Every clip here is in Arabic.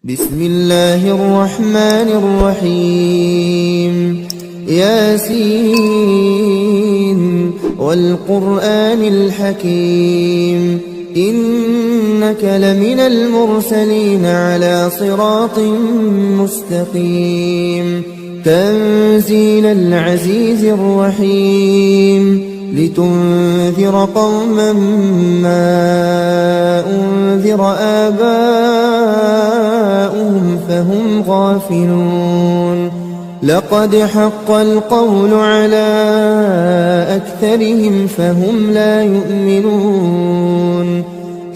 بسم الله الرحمن الرحيم ياسين والقرآن الحكيم إنك لمن المرسلين على صراط مستقيم تنزيل العزيز الرحيم لتنذر قوما ما أنذر آباؤهم فهم غافلون لقد حق القول على أكثرهم فهم لا يؤمنون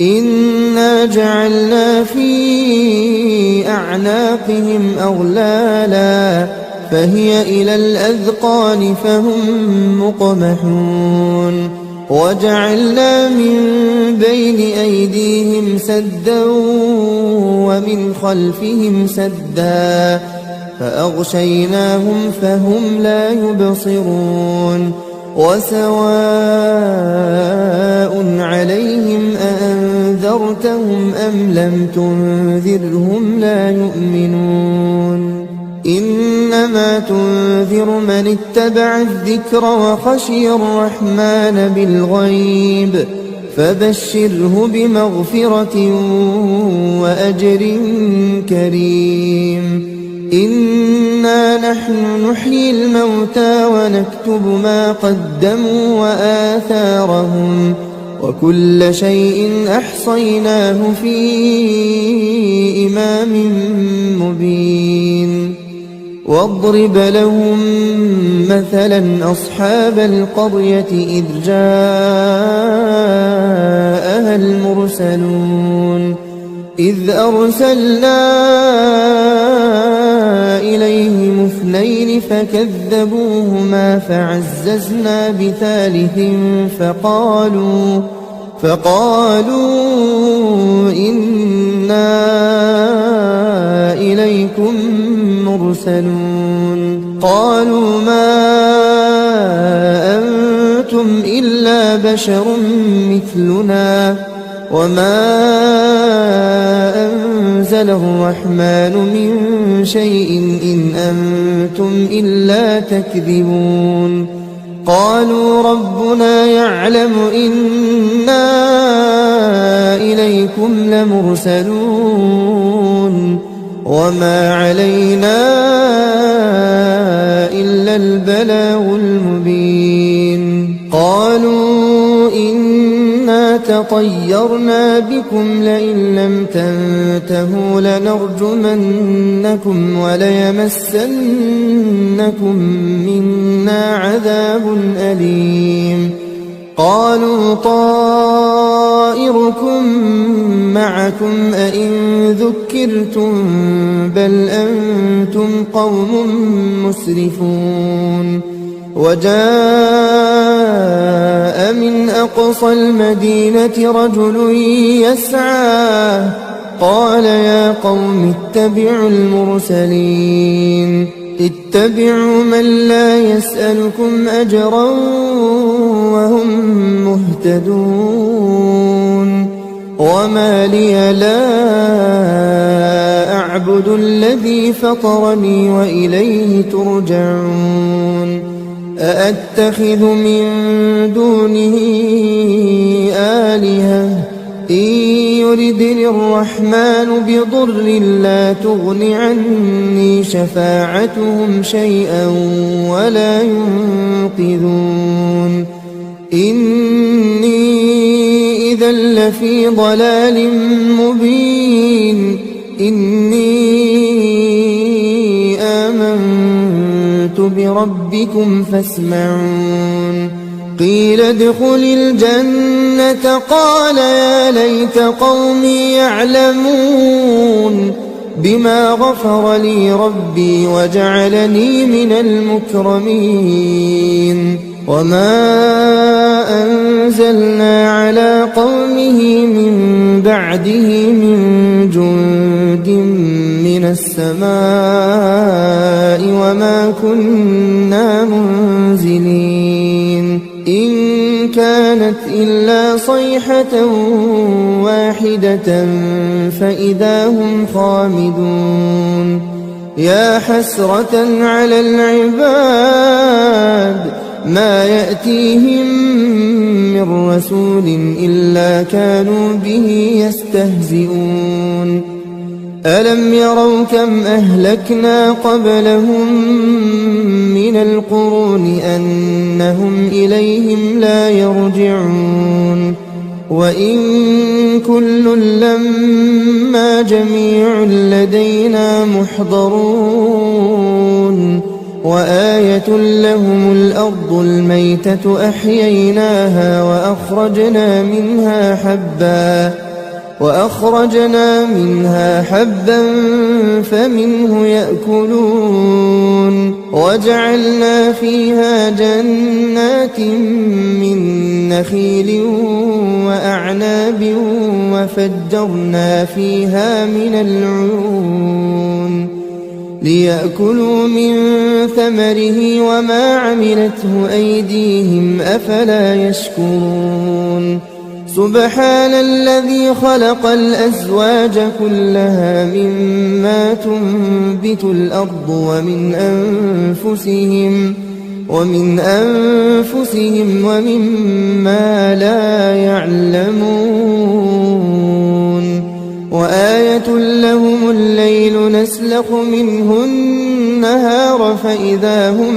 إنا جعلنا في أعناقهم أغلالا فهي إلى الأذقان فهم مقمحون وجعلنا من بين أيديهم سدا ومن خلفهم سدا فأغشيناهم فهم لا يبصرون وسواء عليهم أأنذرتهم أم لم تنذرهم لا يؤمنون إنما تنذر من اتبع الذكر وخشي الرحمن بالغيب فبشره بمغفرة وأجر كريم إنا نحن نحيي الموتى ونكتب ما قدموا وآثارهم وكل شيء أحصيناه في إمام مبين واضرب لهم مثلا أصحاب القرية إذ جاءها المرسلون إذ أرسلنا إليهم اثنين فكذبوهما فعززنا بثالث فقالوا إنا إليكم مرسلون قالوا ما أنتم إلا بشر مثلنا وما أنزل الرحمن من شيء إن أنتم إلا تكذبون قالوا ربنا يعلم إنا إليكم لمرسلون وما علينا إلا البلاغ المبين قالوا إنا تطيرنا بكم لئن لم تنتهوا لنرجمنكم وليمسنكم منا عذاب أليم قالوا طائركم معكم أئن ذكرتم بل أنتم قوم مسرفون وجاء من أقصى المدينة رجل يسعى قال يا قوم اتبعوا المرسلين اتبعوا من لا يسألكم أجرا وهم مهتدون وما لي لا أعبد الذي فطرني وإليه ترجعون أأتخذ من دونه آلهة إن يردني الرحمن بضر لا تغن عني شفاعتهم شيئا ولا ينقذون إني إذا لفي ضلال مبين إني آمنت بربكم فاسمعون قيل ادخل الجنة قال يا ليت قومي يعلمون بما غفر لي ربي وجعلني من المكرمين وما أنزلنا على قومه من بعده من جند من السماء وما كنا منزلين إن كانت إلا صيحة واحدة فإذا هم خامدون يا حسرة على العباد ما يأتيهم من رسول إلا كانوا به يستهزئون ألم يروا كم أهلكنا قبلهم من القرون أنهم إليهم لا يرجعون وإن كل لما جميع لدينا محضرون وآية لهم الأرض الميتة أحييناها وأخرجنا منها حبا فمنه يأكلون وجعلنا فيها جنات من نخيل وأعناب وفجرنا فيها من العيون ليأكلوا من ثمره وما عملته أيديهم أفلا يشكرون سبحان الذي خلق الأزواج كلها مما تنبت الأرض ومن أنفسهم ومما لا يعلمون وآية لهم الليل نسلخ منه النهار فإذا هم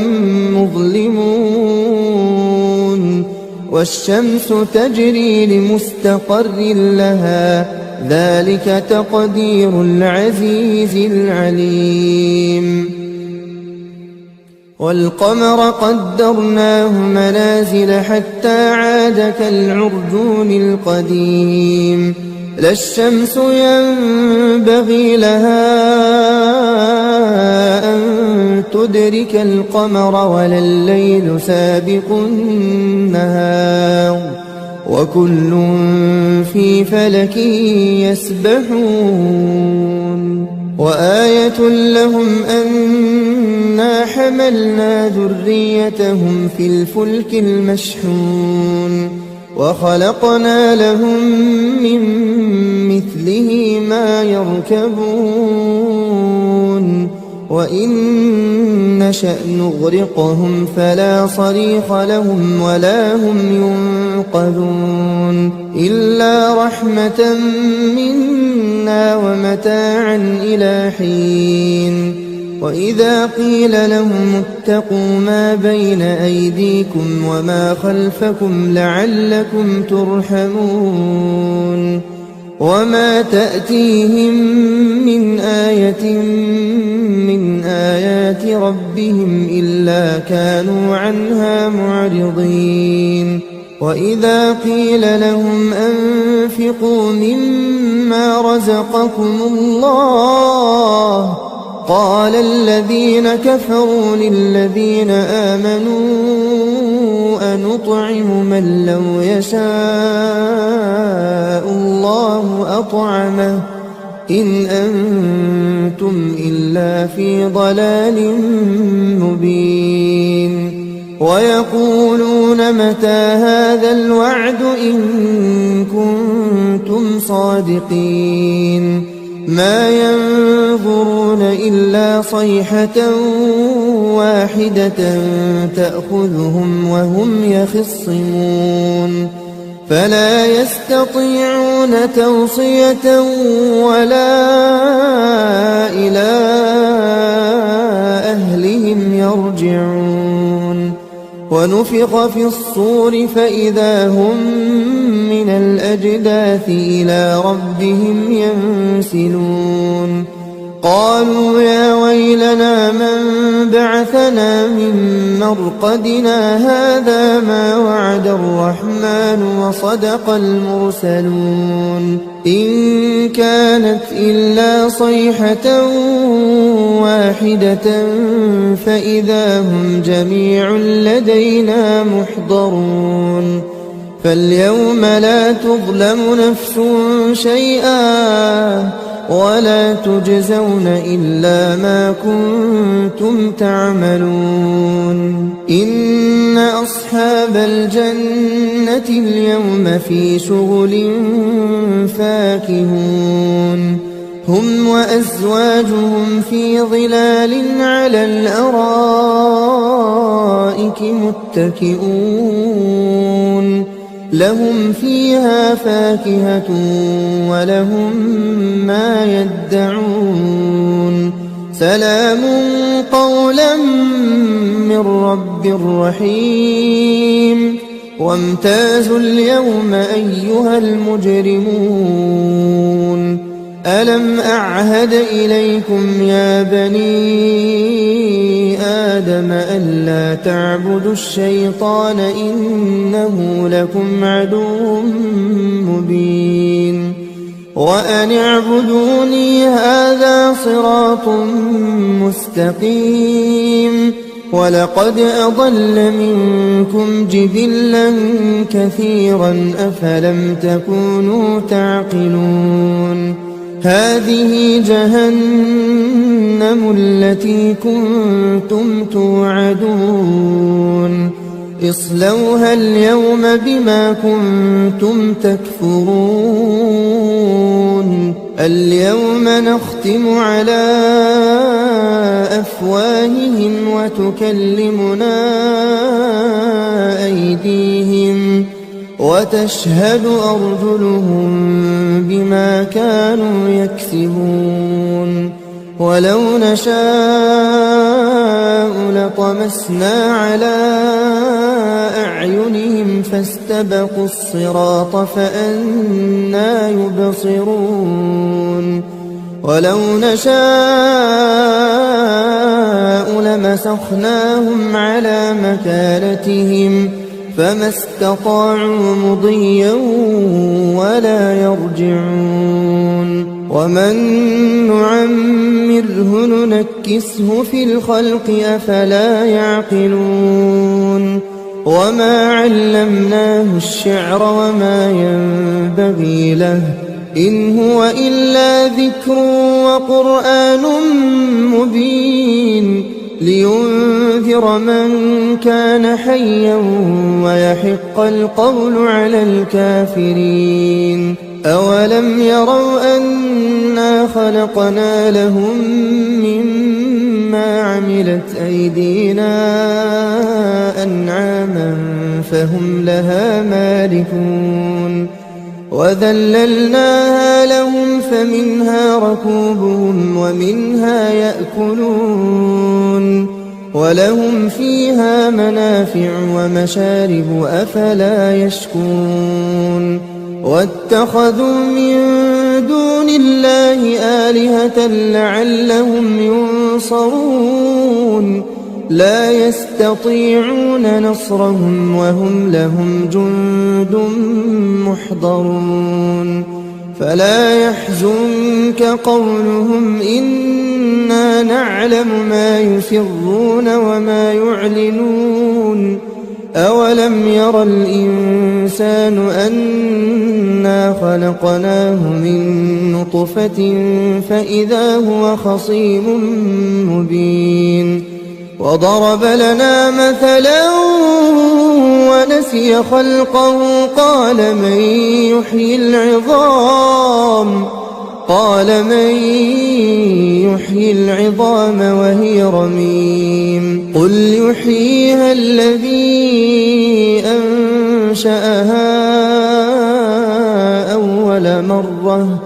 مظلمون والشمس تجري لمستقر لها ذلك تقدير العزيز العليم والقمر قدرناه منازل حتى عاد كالعرجون القديم لا الشمس ينبغي لها أن تدرك القمر ولا الليل سابق النهار وكل في فلك يسبحون وآية لهم أنا حملنا ذريتهم في الفلك المشحون وخلقنا لهم من مثله ما يركبون وإن نشأ نغرقهم فلا صريخ لهم ولا هم ينقذون إلا رحمة منا ومتاعا إلى حين وإذا قيل لهم اتقوا ما بين أيديكم وما خلفكم لعلكم ترحمون وما تأتيهم من آية من آيات ربهم إلا كانوا عنها معرضين وإذا قيل لهم أنفقوا مما رزقكم الله قال الذين كفروا للذين آمنوا أنطعم من لو يشاء الله أطعمه إن أنتم إلا في ضلال مبين ويقولون متى هذا الوعد إن كنتم صادقين ما ينظرون إلا صيحة واحدة تأخذهم وهم يخصمون فلا يستطيعون توصية ولا إلى أهلهم يرجعون ونفخ في الصور فإذا هم من الأجداث إلى ربهم ينسلون قالوا يا ويلنا من بعثنا من مرقدنا هذا ما وعد الرحمن وصدق المرسلون إن كانت إلا صيحة واحدة فإذا هم جميع لدينا محضرون فاليوم لا تظلم نفس شيئا ولا تجزون إلا ما كنتم تعملون إن أصحاب الجنة اليوم في شغل فاكهون هم وأزواجهم في ظلال على الأرائك متكئون لهم فيها فاكهة ولهم ما يدعون سلام قولا من رب رحيم وامتازوا اليوم أيها المجرمون ألم أعهد إليكم يا بني آدم ألا تعبدوا الشيطان إنه لكم عدو مبين وأن اعبدوني هذا صراط مستقيم ولقد أضل منكم جبلا كثيرا أفلم تكونوا تعقلون هذه جهنم التي كنتم توعدون اصلوها اليوم بما كنتم تكفرون اليوم نختم على أفواههم وتكلمنا أيديهم وتشهد أرجلهم بما كانوا يكسبون ولو نشاء لطمسنا على أعينهم فاستبقوا الصراط فأنى يبصرون ولو نشاء لمسخناهم على مكانتهم فما استطاعوا مضيا ولا يرجعون ومن نعمره ننكسه في الخلق أفلا يعقلون وما علمناه الشعر وما ينبغي له إن هو إلا ذكر وقرآن مبين لينذر من كان حيا ويحق القول على الكافرين أولم يروا أنا خلقنا لهم مما عملت أيدينا أنعاما فهم لها مالكون وذللناها لهم فمنها ركوبهم ومنها يأكلون ولهم فيها منافع ومشارب أفلا يشكرون واتخذوا من دون الله آلهة لعلهم ينصرون لا يستطيعون نصرهم وهم لهم جند محضرون فلا يحزنك قولهم إنا نعلم ما يسرون وما يعلنون أولم ير الإنسان أنا خلقناه من نطفة فإذا هو خصيم مبين وضرب لنا مثلا ونسي خلقه قال من يحيي العظام وهي رميم قل يحييها الذي أنشأها أول مرة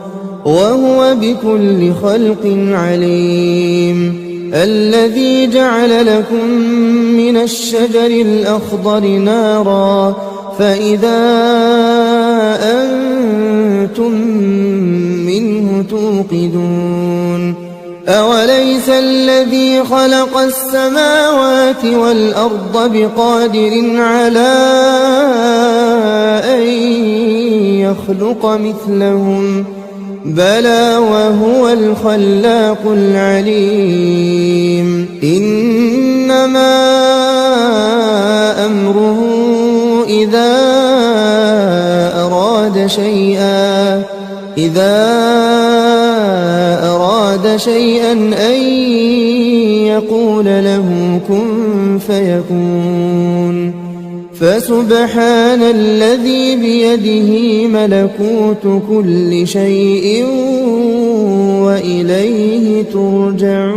وهو بكل خلق عليم الذي جعل لكم من الشجر الأخضر نارا فإذا أنتم منه توقدون أوليس الذي خلق السماوات والأرض بقادر على أن يخلق مثلهم بلى وهو الخلاق العليم إنما أمره إذا أراد أراد شيئا أن يقول له كن فيكون فسبحان الذي بيده ملكوت كل شيء وإليه ترجعون.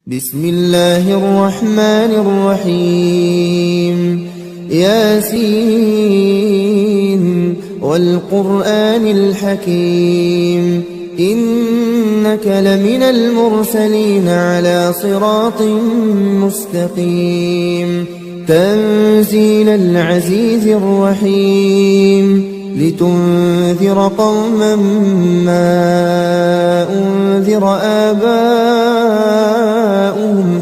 بسم الله الرحمن الرحيم. ياسين والقرآن الحكيم إنك لمن المرسلين على صراط مستقيم تنزيل العزيز الرحيم لتنذر قوما ما أنذر آباؤهم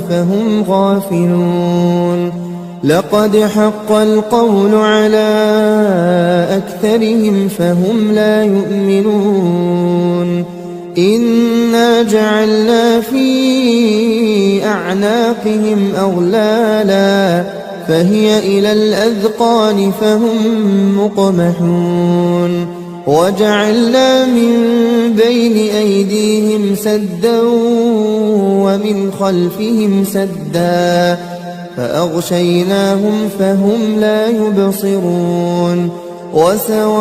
فهم غافلون لقد حق القول على أكثرهم فهم لا يؤمنون إنا جعلنا في أعناقهم أغلالا فهي إلى الأذقان فهم مقمحون وجعلنا من بين أيديهم سدا ومن خلفهم سدا فأغشيناهم فهم لا يبصرون وسواء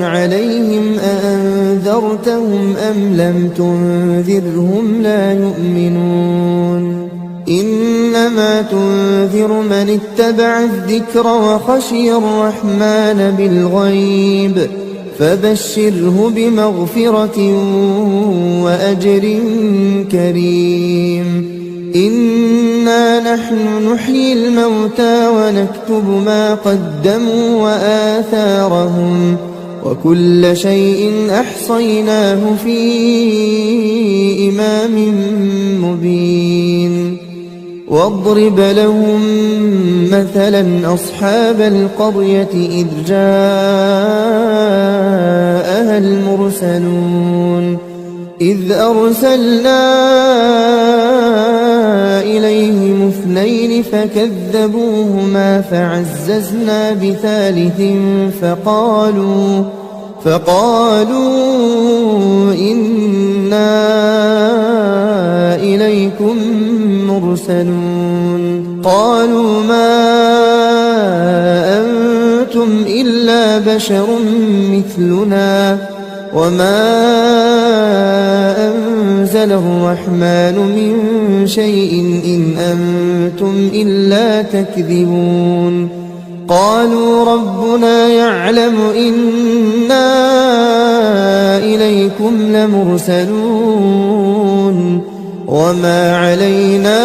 عليهم أأنذرتهم أم لم تنذرهم لا يؤمنون إنما تنذر من اتبع الذكر وخشي الرحمن بالغيب فبشره بمغفرة وأجر كريم إنا نحن نحيي الموتى ونكتب ما قدموا وآثارهم وكل شيء أحصيناه في إمام مبين واضرب لهم مثلا أصحاب القرية إذ جاءها المرسلون إذ أرسلنا إليهم اثنين فكذبوهما فعززنا بثالث فقالوا إنا إليكم مرسلون قالوا ما أنتم إلا بشر مثلنا وما أنزل الرحمن من شيء إن أنتم إلا تكذبون قالوا ربنا يعلم إنا إليكم لمرسلون وما علينا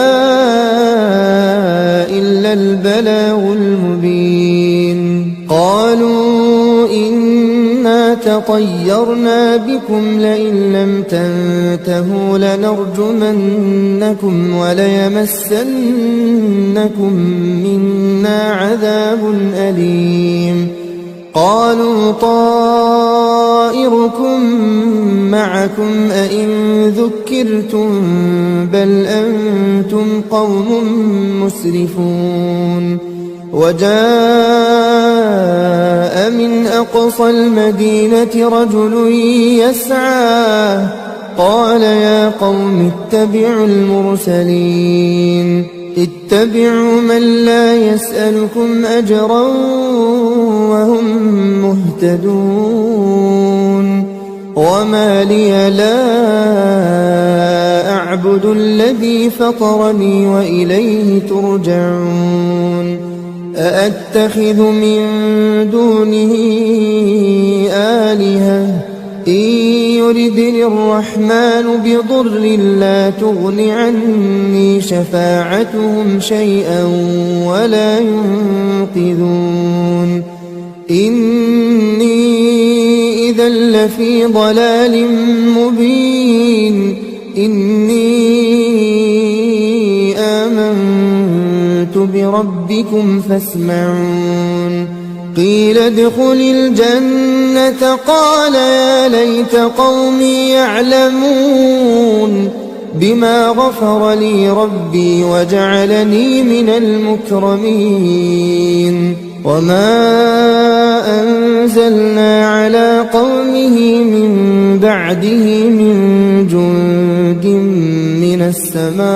إلا البلاغ المبين قالوا إنا تطيرنا بكم لئن لم تنتهوا لنرجمنكم وليمسنكم منا عذاب أليم قالوا طائركم معكم أئن ذكرتم بل أنتم قوم مسرفون وجاء من أقصى المدينة رجل يسعى قال يا قوم اتبعوا المرسلين اتبعوا من لا يسألكم أجرا وهم مهتدون وما لي لا أعبد الذي فطرني وإليه ترجعون أأتخذ من دونه آلهة إن يردني الرحمن بضر لا تغن عني شفاعتهم شيئا ولا ينقذون إني إذا لفي ضلال مبين إني آمنت بربكم فاسمعون قيل ادخل الجنة قال يا ليت قومي يعلمون بما غفر لي ربي وجعلني من المكرمين وما أنزلنا على قومه من بعده من جند من السماء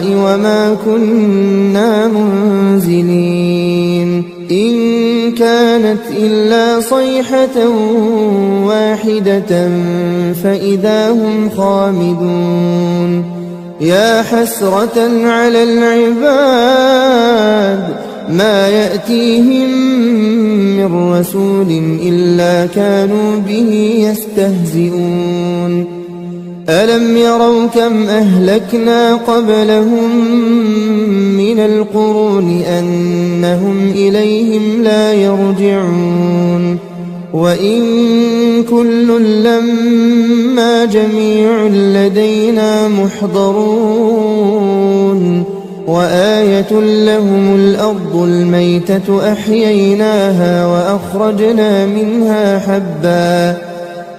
وما كنا منزلين إن كانت إلا صيحة واحدة فإذا هم خامدون يا حسرة على العباد ما يأتيهم من رسول إلا كانوا به يستهزئون ألم يروا كم أهلكنا قبلهم من القرون أنهم إليهم لا يرجعون وإن كل لما جميع لدينا محضرون وآية لهم الأرض الميتة أحييناها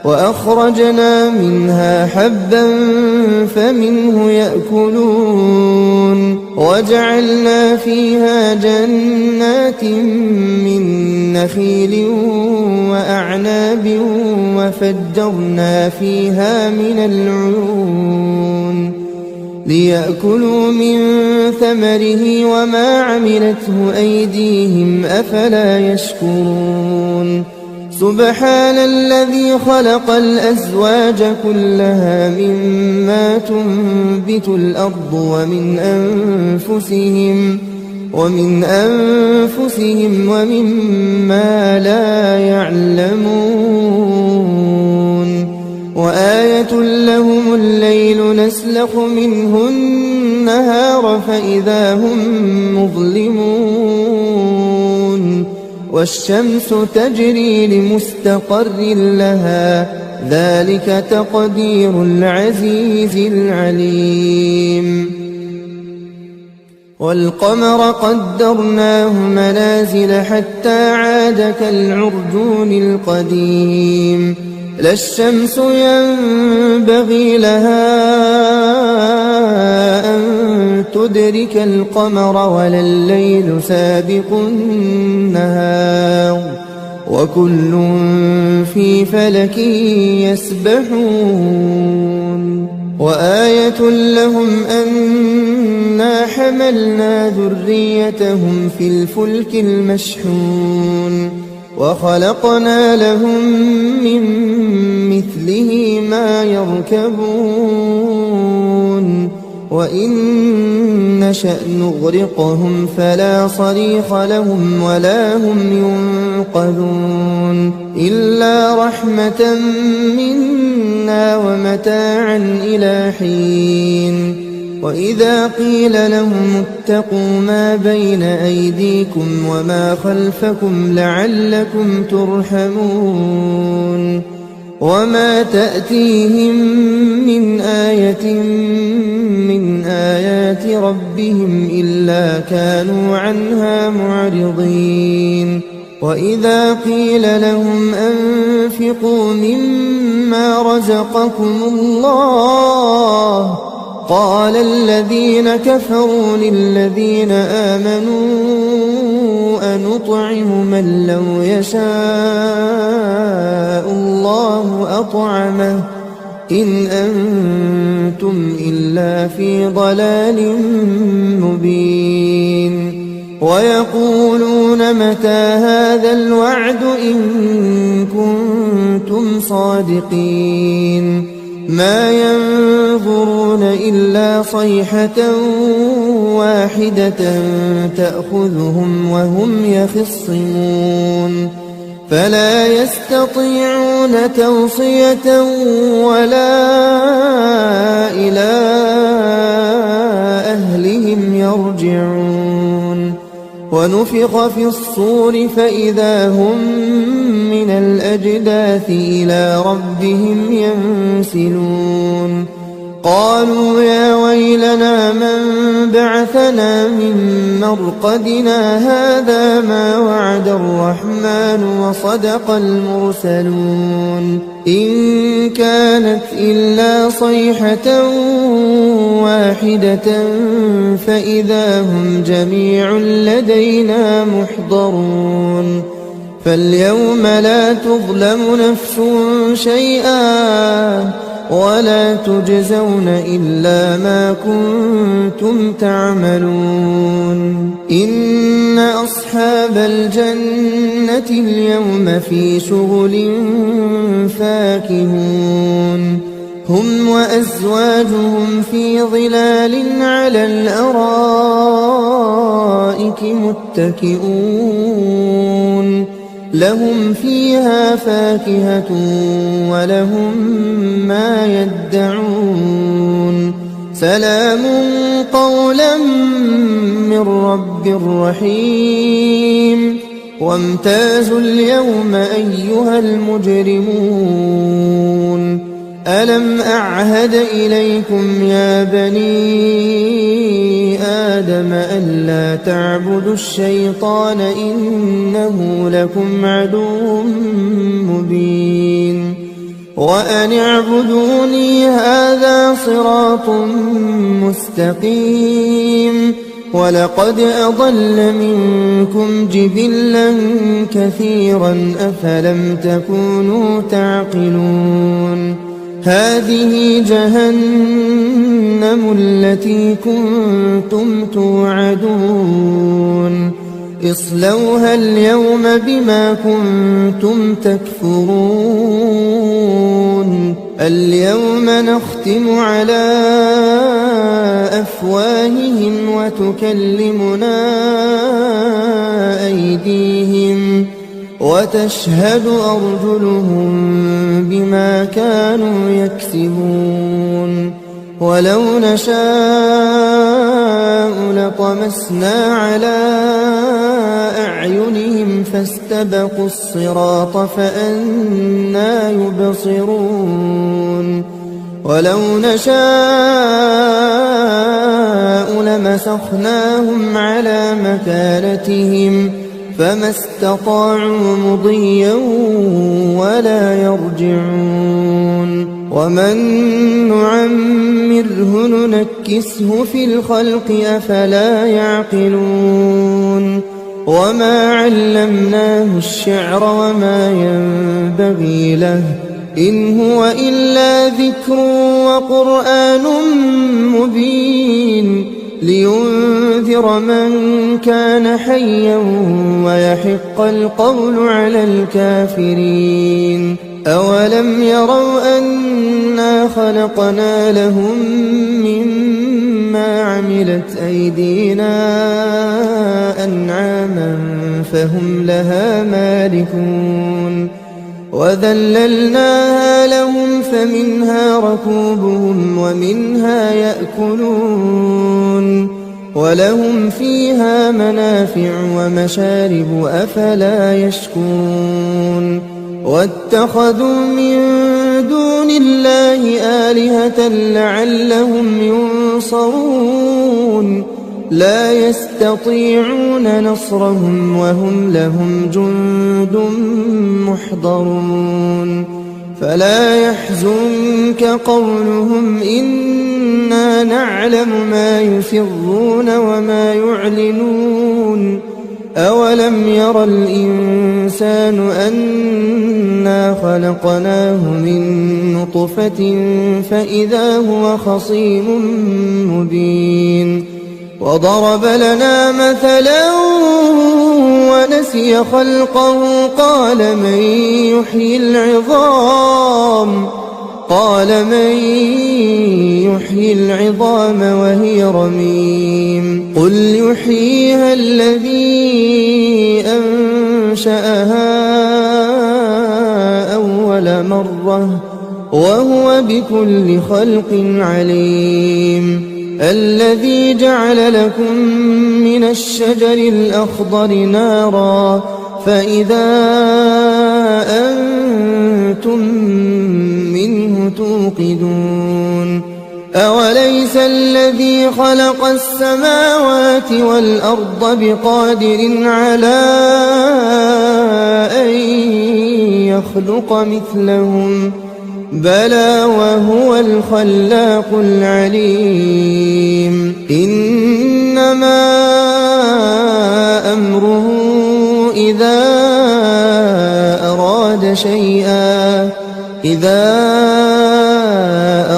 وأخرجنا منها حبا فمنه يأكلون وجعلنا فيها جنات من نخيل وأعناب وفجرنا فيها من العيون ليأكلوا من ثمره وما عملته أيديهم أفلا يشكرون سبحان الذي خلق الأزواج كلها مما تنبت الأرض ومن أنفسهم ومما لا يعلمون وآية لهم الليل نسلخ منه النهار فإذا هم مظلمون والشمس تجري لمستقر لها ذلك تقدير العزيز العليم والقمر قدرناه منازل حتى عاد كالعرجون القديم لا الشمس ينبغي لها أن تدرك القمر ولا الليل سابق النهار وكل في فلك يسبحون وآية لهم أنا حملنا ذريتهم في الفلك المشحون وخلقنا لهم من مثله ما يركبون وإن نشأ نغرقهم فلا صريخ لهم ولا هم ينقذون إلا رحمة منا ومتاعا إلى حين وإذا قيل لهم اتقوا ما بين أيديكم وما خلفكم لعلكم ترحمون وما تأتيهم من آية من آيات ربهم إلا كانوا عنها معرضين وإذا قيل لهم أنفقوا مما رزقكم الله قال الذين كفروا للذين آمنوا أنطعم من لو يشاء الله أطعمه إن أنتم إلا في ضلال مبين ويقولون متى هذا الوعد إن كنتم صادقين ما ينظرون إلا صيحة واحدة تأخذهم وهم يخصمون فلا يستطيعون توصية ولا إلى أهلهم يرجعون ونفخ في الصور فإذا هم من الأجداث إلى ربهم ينسلون قالوا يا ويلنا من بعثنا من مرقدنا هذا ما وعد الرحمن وصدق المرسلون إن كانت إلا صيحة واحدة فإذا هم جميع لدينا محضرون فاليوم لا تظلم نفس شيئا ولا تجزون إلا ما كنتم تعملون إن أصحاب الجنة اليوم في شغل فاكهون هم وأزواجهم في ظلال على الأرائك متكئون لهم فيها فاكهة ولهم ما يدعون سلام قولا من رب رحيم وامتازوا اليوم أيها المجرمون ألم أعهد إليكم يا بني آدم ألا تعبدوا الشيطان إنه لكم عدو مبين وأن اعبدوني هذا صراط مستقيم ولقد أضل منكم جبلا كثيرا أفلم تكونوا تعقلون هذه جهنم التي كنتم توعدون اصلوها اليوم بما كنتم تكفرون اليوم نختم على أفواههم وتكلمنا أيديهم وتشهد أرجلهم بما كانوا يكسبون ولو نشاء لطمسنا على أعينهم فاستبقوا الصراط فأنى يبصرون ولو نشاء لمسخناهم على مكانتهم فما استطاعوا مضيا ولا يرجعون ومن نعمره ننكسه في الخلق أفلا يعقلون وما علمناه الشعر وما ينبغي له إن هو إلا ذكر وقرآن مبين لينذر من كان حيا ويحق القول على الكافرين أولم يروا أنا خلقنا لهم مما عملت أيدينا أنعاما فهم لها مالكون وذللناها لهم فمنها ركوبهم ومنها يأكلون ولهم فيها منافع ومشارب أفلا يشكون واتخذوا من دون الله آلهة لعلهم ينصرون لا يستطيعون نصرهم وهم لهم جند محضرون فلا يحزنك قولهم إنا نعلم ما يسرون وما يعلنون أولم ير الإنسان أنا خلقناه من نطفة فإذا هو خصيم مبين وضرب لنا مثلا ونسي خلقه قال من يحيي العظام وهي رميم قل يحييها الذي أنشأها أول مرة وهو بكل خلق عليم الذي جعل لكم من الشجر الأخضر نارا فإذا أنتم منه توقدون أوليس الذي خلق السماوات والأرض بقادر على أن يخلق مثلهم بلى وهو الخلاق العليم إنما أمره إذا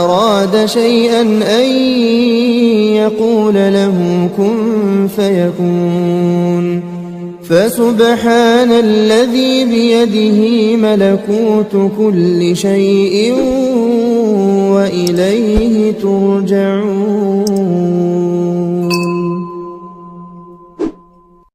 أراد شيئا أن يقول له كن فيكون فسبحان الذي بيده ملكوت كل شيء وإليه ترجعون